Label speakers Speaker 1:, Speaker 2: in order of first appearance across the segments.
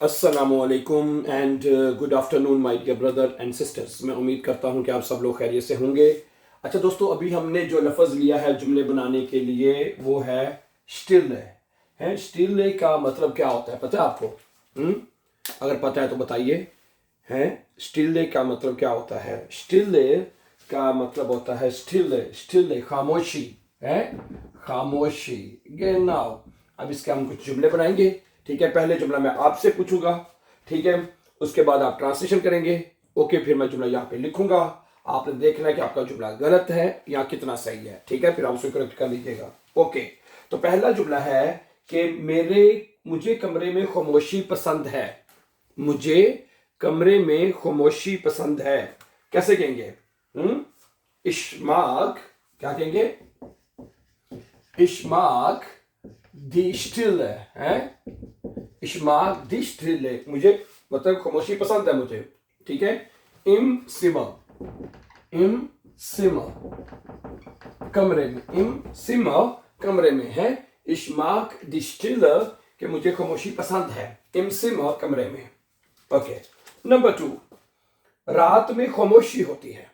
Speaker 1: अस्सलामुअलैकुम and good afternoon my dear brother and sisters. मैं उम्मीद करता हूं कि आप सब लोग खैरियत से होंगे। अच्छा दोस्तों, अभी हमने जो लफ्ज़ लिया है जुमले बनाने के लिए वो है स्टिल है। स्टिल का मतलब क्या होता है पता है आपको? अगर पता है तो बताइए। है स्टिल का मतलब क्या होता है? स्टिल का मतलब होता है स्टिल खामोशी है, खामोशी। नाउ अब इसके हम कुछ जुमले बनाएंगे। ठीक है, पहले जुमला मैं आपसे पूछूंगा, ठीक है, उसके बाद आप ट्रांसलेशन करेंगे। ओके, फिर मैं जुमला यहाँ पे लिखूंगा, आपने देखना है कि आपका जुमला गलत है या कितना सही है। ठीक है, फिर आप उसे करेक्ट कर लीजिएगा। ओके, तो पहला जुमला है कि मुझे कमरे में खामोशी पसंद है। मुझे कमरे में खामोशी पसंद है। कैसे कहेंगे? इश्माक, क्या कहेंगे? इश्माक दी स्टिल है। इश्माक दी स्टिल, मुझे मतलब खामोशी पसंद है मुझे। ठीक है, इम सिमा कमरे में, इम सिमा कमरे में है। इश्माक दी स्टिल कि मुझे खामोशी पसंद है, इम सिमा कमरे में। ओके, नंबर 2, रात में खामोशी होती है।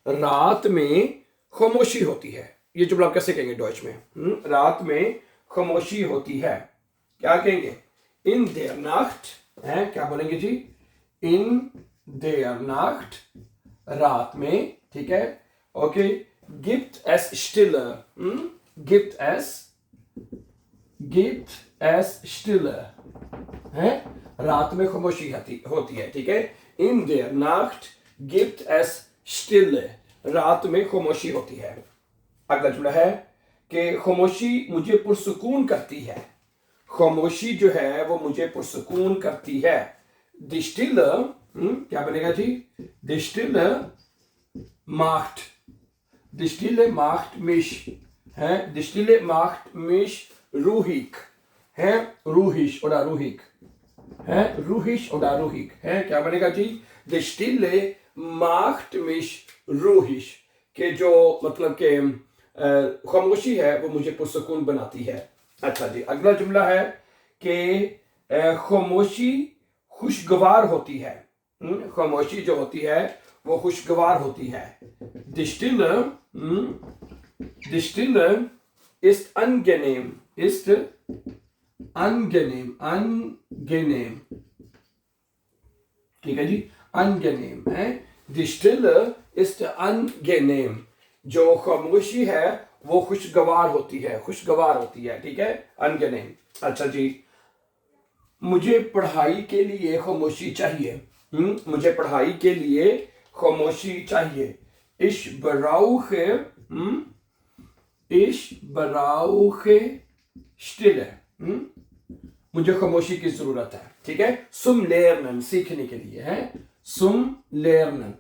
Speaker 1: रात में खामोशी होती है, ये जुमला आप कैसे कहेंगे डॉइच में? रात में खामोशी होती है, क्या कहेंगे? इन देयर नाख्ट है, क्या बोलेंगे जी? इन देयर नाख्ट, रात में। ठीक है, ओके। गिफ्ट एस स्टिलर, गिफ्ट एस स्टिलर है, रात में खामोशी होती है। ठीक है, इन देयर नाख्ट गिफ्ट एस स्टिल, रात में खामोशी होती है। अगला जुमला है कि खामोशी मुझे पुरसुकून करती है। खामोशी जो है वो मुझे पुरसुकून करती है। दी स्टिल क्या बनेगा जी? दी स्टिल माख्ट, दी स्टिल माख्ट मिश है, दी स्टिल माख्ट मिश रूहिक है, रूहिश oder रूहिक है, रूहिश oder रूहिक है, क्या बनेगा जी? दी स्टिल माख्ट मिश रूहिश, के जो मतलब के खामोशी है वो मुझे पुरसुकून बनाती है। अच्छा जी, अगला जुमला है कि खामोशी खुशगवार होती है। खामोशी जो होती है वो खुशगवार होती है। Die Stille ist angenehm, angenehm। ठीक है जी, angenehm है। Die Stille ist angenehm, जो खामोशी है वो खुशगवार होती है, खुशगवार होती है। ठीक है, angenehm। अच्छा जी, मुझे पढ़ाई के लिए खामोशी चाहिए। मुझे पढ़ाई के लिए खामोशी चाहिए। Ich brauche, ich brauche Stille, मुझे खामोशी की जरूरत है। ठीक है, zum lernen, सीखने के लिए है, zum lernen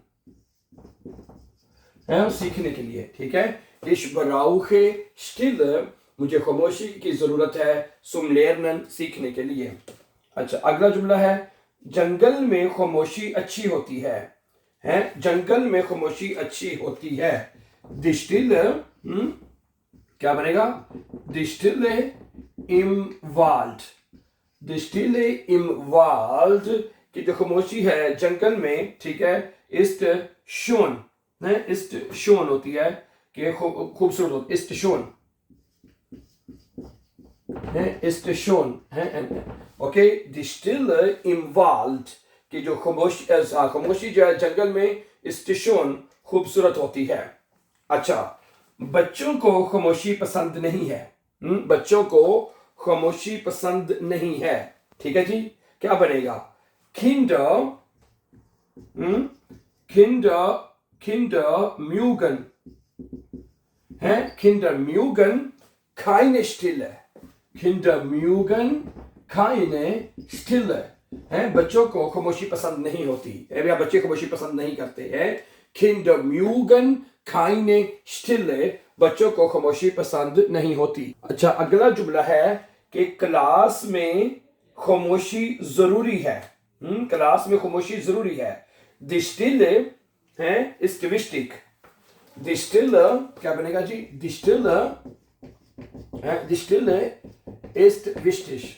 Speaker 1: है, सीखने के लिए। ठीक है, ich brauche Stille, मुझे खामोशी की जरूरत है, zum lernen, सीखने के लिए। अच्छा, अगला जुमला है जंगल में खामोशी अच्छी होती है। जंगल में खामोशी अच्छी होती है। Die Stille क्या बनेगा? Die Stille im Wald, die Stille im Wald की जो खामोशी है जंगल में, ठीक है, ist schön है, ist schön होती है कि खूबसूरत होती, ist schön है, ist schön है। Okay, die Stille im Wald की जो खामोशी जो है जंगल में, ist schön खूबसूरत होती है। अच्छा, बच्चों को खामोशी पसंद नहीं है। बच्चों को खामोशी पसंद नहीं है। ठीक है जी, क्या बनेगा? Kinder, Kinder mögen है, Kinder mögen keine Stille, Kinder mögen keine Stille है, बच्चों को खामोशी पसंद नहीं होती है, या बच्चे खामोशी पसंद नहीं करते हैं। Kinder mögen keine Stille, बच्चों को खामोशी पसंद नहीं होती। अच्छा, अगला जुमला है कि क्लास में खामोशी जरूरी है। क्लास में खामोशी जरूरी है। Die Stille है, ist wichtig, Die Stille क्या बनेगा जी? Die Stille Die Stille ist wichtig,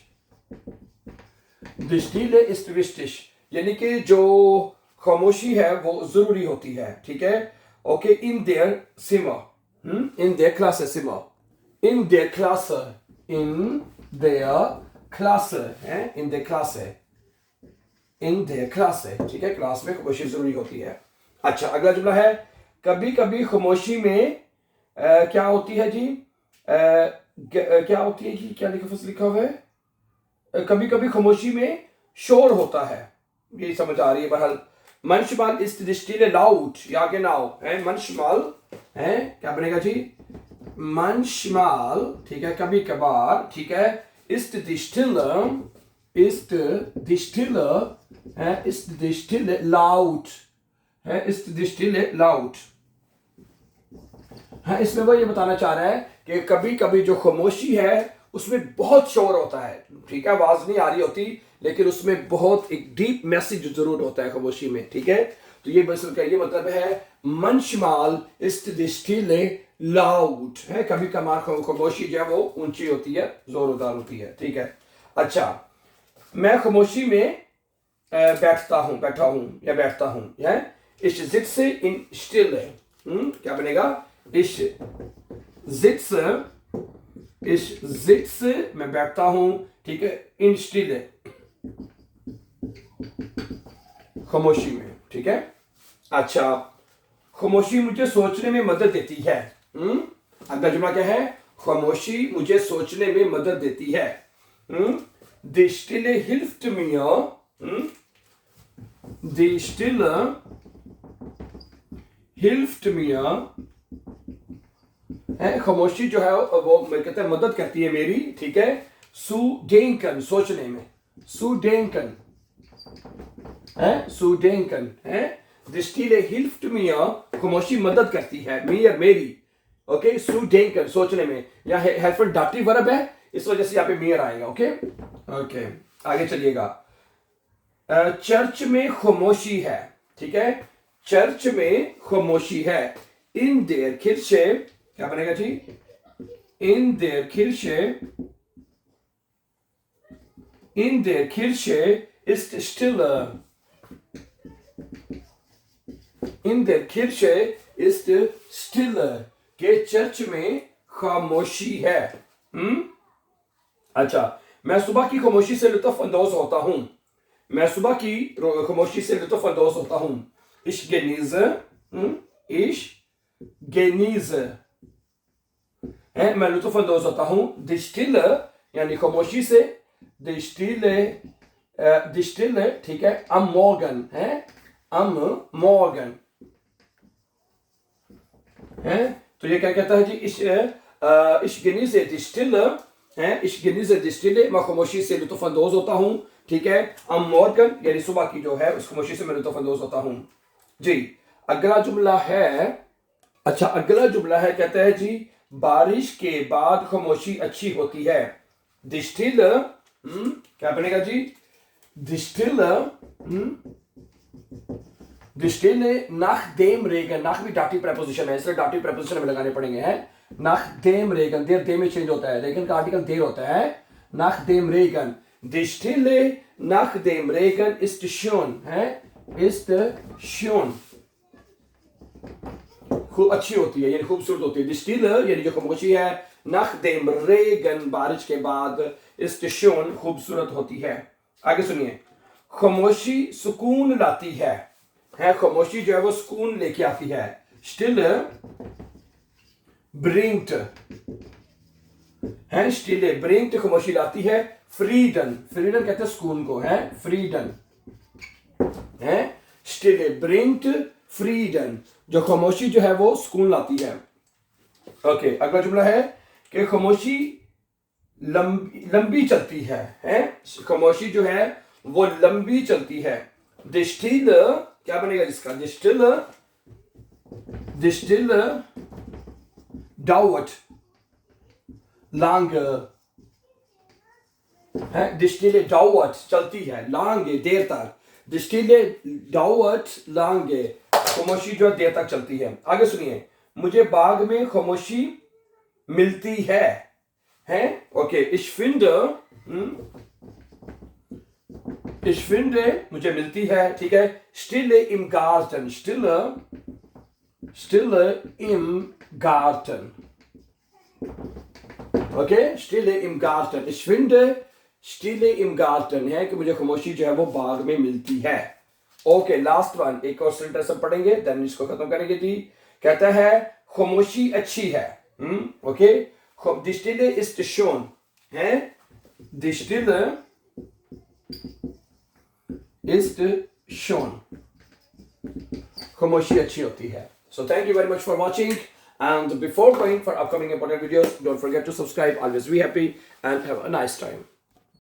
Speaker 1: स्टीले ist wichtig, यानी कि जो खामोशी है वो जरूरी होती है, ठीक है। ओके, इन देयर सिमा, इन देयर क्लास सिमा, in their class, in their class है, इन देयर क्लास है, इन देयर क्लास है, ठीक है। क्लास में खामोशी जरूरी होती है। अच्छा, अगला जुमला है, कभी कभी खामोशी में क्या होती है जी, क्या होती है जी, क्या लिखा हुआ है, कभी कभी खामोशी में शोर होता है, ये समझ आ रही है। बहरहाल manchmal ist die Stille laut, ja genau, है manchmal, है क्या बनेगा जी, manchmal, ठीक है, कभी कभार, ठीक है, ist die Stille, ist die Stille, है ist die Stille laut, है ist die Stille laut, हाँ, इसमें वो ये बताना चाह रहा है कि कभी कभी जो खामोशी है उसमें बहुत शोर होता है, ठीक है, आवाज नहीं आ रही होती, लेकिन उसमें बहुत एक डीप मैसेज जरूर होता है खामोशी में, ठीक है। तो ये बस का ये मतलब है manchmal ist die Stille laut, है कभी कभार खामोशी जो है वो ऊंची होती है, जोरदार होती है, ठीक है। अच्छा, मैं खामोशी में बैठा हूँ, है ich sitze in Stille, क्या बनेगा, ich sitze, मैं बैठता हूं, ठीक है, in Stille, खामोशी में, ठीक है। अच्छा, खामोशी मुझे सोचने में मदद देती है, अगला जुमला क्या है, खामोशी मुझे सोचने में मदद देती है, die Stille hilft mir, die Stille hilft mir, खामोशी जो है वो कहते हैं मदद करती है मेरी, ठीक है, zu denken, सोचने में, zu denken, zu denken, die Stille hilft mir, खामोशी मदद करती है, mir मेरी, ओके, zu denken, सोचने में, यहाँ हेल्पफुल डाटिव वर्ब है, इस वजह से यहाँ पे mir आएगा, ओके ओके। आगे चलिएगा, चर्च में खामोशी है, ठीक है, चर्च में खामोशी है, in der Kirche, क्या बनेगा जी, in der Kirche ist Stille, in der Kirche ist Stille, के चर्च में खामोशी है, अच्छा, मैं सुबह की खामोशी से लुत्फ अंदोज होता हूं, मैं सुबह की खामोशी से लुत्फ अंदोज होता हूं, ich genieße, है मैं लुत्फ अंदोज होता हूं, die Stille यानी खामोशी से, die Stille, ठीक है, am Morgen, है am Morgen, है तो ये क्या कहता है जी, ich genieße die Stille, है ich genieße die Stille, मैं खामोशी से लुत्फ अंदोज होता हूं, ठीक है, am Morgen यानी सुबह की जो है उस खामोशी से मैं लुत्फ अंदोज होता हूं जी। अगला जुमला है, अच्छा अगला जुमला है, कहता है जी, बारिश के बाद खामोशी अच्छी होती है, die Stille, क्या बनेगा जी, die Stille nach dem Regen, nach भी डाटिव प्रेपोजिशन है, इसलिए डाटिव प्रेपोजिशन हमें लगाने पड़ेंगे, हैं nach dem Regen, देर दे में चेंज होता है, रेगन का आर्टिकल देर होता है, nach dem Regen, die Stille nach dem Regen ist schön, है ist schön, खूब अच्छी होती है यानी खूबसूरत होती है, die Stille यानी जो खामोशी है, nach dem Regen बारिश के बाद, ist schön खूबसूरत होती है। आगे सुनिए, खामोशी सुकून लाती है, खामोशी जो है वो सुकून लेके आती है, Stille bringt, Stille bringt खामोशी लाती है, Frieden कहते हैं सुकून को, है Frieden, Stille bringt Frieden, जो खामोशी जो है वो सुकून लाती है। ओके, अगला जुमला है कि खामोशी लंबी चलती है, खामोशी जो है वो लंबी चलती है, die Stille, क्या बनेगा जिसका, die Stille dauert lange, die Stille dauert चलती है, lange देर तक, die Stille dauert lange, खामोशी जो देर तक चलती है। आगे सुनिए, मुझे बाग में खामोशी मिलती है, okay, ich finde Ich finde मुझे मिलती है, ठीक है. Stille im Garten. Stille im Garten. Okay? Stille im Garten. Ich finde Stille im Garten है कि मुझे खामोशी जो है वो बाग में मिलती है. ओके, लास्ट वन, एक और सेंटेंस हम पढ़ेंगे, देन इसको खत्म करेंगे जी. कहता है खामोशी अच्छी है. Okay, die Stille ist schön. है, die Stille ist schön. खामोशी अच्छी होती है. So thank you very much for watching, and before going for upcoming important videos, don't forget to subscribe. Always be happy and have a nice time.